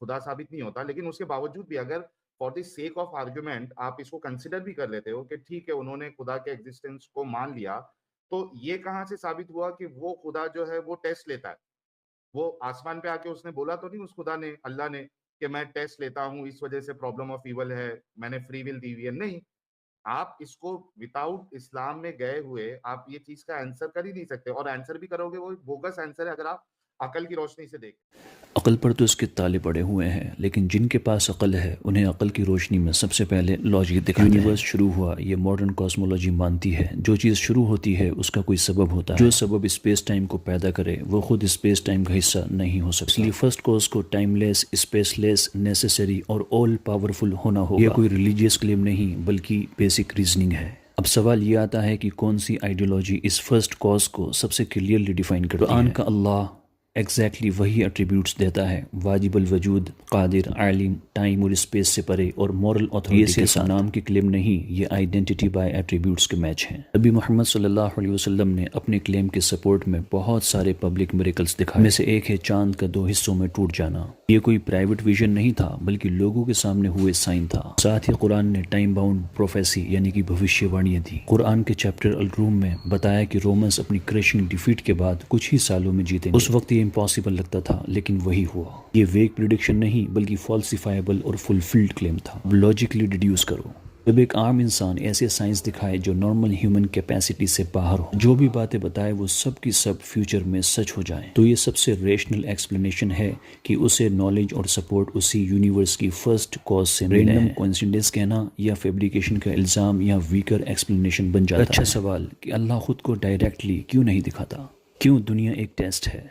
خدا ثابت نہیں ہوتا، لیکن اس کے باوجود بھی اگر for the sake of argument آپ اس کو کنسیڈر بھی کر لیتے ہو کہ ٹھیک ہے انہوں نے خدا کے ایگزسٹنس کو مان لیا، تو یہ کہاں سے ثابت ہوا کہ وہ خدا جو ہے وہ ٹیسٹ لیتا ہے؟ وہ آسمان پہ آ کے اس نے بولا تو نہیں اس خدا نے، اللہ نے، کہ میں ٹیسٹ لیتا ہوں اس وجہ سے پرابلم آف ایول ہے، میں نے فری ول دی ہوئی ہے؟ نہیں، آپ اس کو وداؤٹ اسلام میں گئے ہوئے آپ یہ چیز کا آنسر کر ہی نہیں سکتے، اور آنسر بھی کرو گے وہ بوگس آنسر ہے اگر آپ عقل کی روشنی سے دیکھیں۔ عقل پر تو اس کے تالے پڑے ہوئے ہیں، لیکن جن کے پاس عقل ہے انہیں عقل کی روشنی میں سب سے پہلے لاجک دکھاتے ہیں۔ یونیورس شروع ہوا یہ ماڈرن کاسمولوجی مانتی ہے، جو چیز شروع ہوتی ہے اس کا کوئی سبب ہوتا ہے، جو سبب اسپیس ٹائم کو پیدا کرے وہ خود اسپیس ٹائم کا حصہ نہیں ہو سکتا، اس لیے فرسٹ کاز کو ٹائم لیس، اسپیس لیس، نیسیسری اور آل پاورفل ہونا ہوگا۔ یہ کوئی ریلیجیس کلیم نہیں بلکہ بیسک ریزننگ ہے۔ اب سوال یہ آتا ہے کہ کون سی آئیڈیولوجی اس فرسٹ کاز کو سب سے کلیئرلی ڈیفائن کرتی ہے؟ قرآن کا اللہ ایگزیکٹلی وہی ایٹریبیوٹس دیتا ہے، واجب الوجود، قادر، عالم، ٹائم اور اسپیس سے پرے اور مورل اتھارٹی کے ساتھ۔ نام کی کلیم نہیں، یہ آئیڈینٹی بائی ایٹریبیوٹس کے میچ ہیں۔ نبی محمد صلی اللہ علیہ وسلم نے اپنے کلیم کے سپورٹ میں بہت سارے پبلک میریکلز دکھائے، میں سے ایک ہے چاند کا 2 حصوں میں ٹوٹ جانا۔ یہ کوئی پرائیویٹ ویژن نہیں تھا بلکہ لوگوں کے سامنے ہوئے سائن تھا۔ ساتھ ہی قرآن نے ٹائم باؤنڈ پروفیسی یعنی کہ بھوشیہ وانیاں دی۔ قرآن کے چیپٹر الروم میں بتایا کہ رومنز اپنی کریشنگ ڈیفیٹ کے بعد کچھ ہی سالوں میں جیتے، اس وقت یہ امپاسبل لگتا تھا لیکن وہی ہوا۔ یہ ویگ پریڈکشن نہیں بلکہ فالسیفائبل اور فلفلڈ کلیم تھا۔ اب لاجیکلی ڈیڈیوس کرو، جب ایک عام انسان ایسے سائنس دکھائے جو نارمل ہیومن کیپیسٹی سے باہر ہو، جو بھی باتیں بتائے وہ سب کی سب فیوچر میں سچ ہو جائیں، تو یہ سب سے ریشنل ایکسپلینیشن ہے کہ اسے نالج اور سپورٹ اسی یونیورس کی فرسٹ کاز سے ملے۔ رینڈم کوئنسیڈنس کہنا یا فیبریکیشن کا الزام یا ویکر ایکسپلینیشن بن جاتا ہے۔ اچھا سوال کہ اللہ خود کو ڈائریکٹلی کیوں نہیں دکھاتا؟ کیوں دنیا ایک ٹیسٹ ہے؟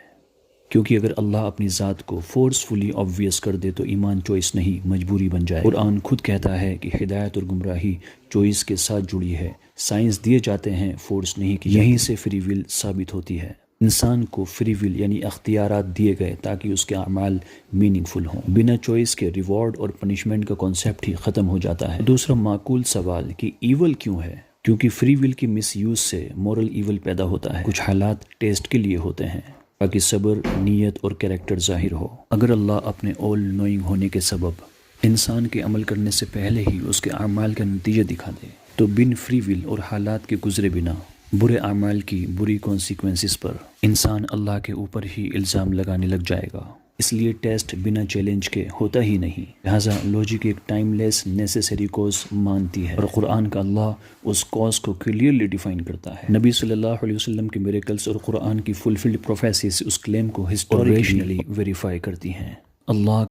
کیونکہ اگر اللہ اپنی ذات کو فورسفلی آبویس کر دے تو ایمان چوائس نہیں مجبوری بن جائے۔ قرآن خود کہتا ہے کہ ہدایت اور گمراہی چوائس کے ساتھ جڑی ہے، سائنس دیے جاتے ہیں، فورس نہیں کی جاتی۔ یہیں سے فری ول ثابت ہوتی ہے۔ انسان کو فری ول یعنی اختیارات دیے گئے تاکہ اس کے اعمال میننگ فل ہوں۔ بنا چوائس کے ریوارڈ اور پنشمنٹ کا کانسیپٹ ہی ختم ہو جاتا ہے۔ دوسرا معقول سوال کہ ایول کیوں ہے؟ کیونکہ فری ول کی مس یوز سے مورل ایول پیدا ہوتا ہے۔ کچھ حالات ٹیسٹ کے لیے ہوتے ہیں تاکہ صبر، نیت اور کریکٹر ظاہر ہو۔ اگر اللہ اپنے آل نوئنگ ہونے کے سبب انسان کے عمل کرنے سے پہلے ہی اس کے اعمال کا نتیجہ دکھا دے تو بن فری ول اور حالات کے گزرے بنا برے اعمال کی بری کانسیکوینسز پر انسان اللہ کے اوپر ہی الزام لگانے لگ جائے گا۔ اس لیے ٹیسٹ بنا چیلنج کے ہوتا ہی نہیں، لہٰذا لاجک ایک ٹائم لیس نیسیسری کوز مانتی ہے، اور قرآن کا اللہ اس کوز کو کلیئرلی ڈیفائن کرتا ہے۔ نبی صلی اللہ علیہ وسلم کے میریکلز اور قرآن کی فلفلڈ پروفیسیز اس کلیم کو ہسٹوریکلی ویریفائی کرتی ہیں۔ اللہ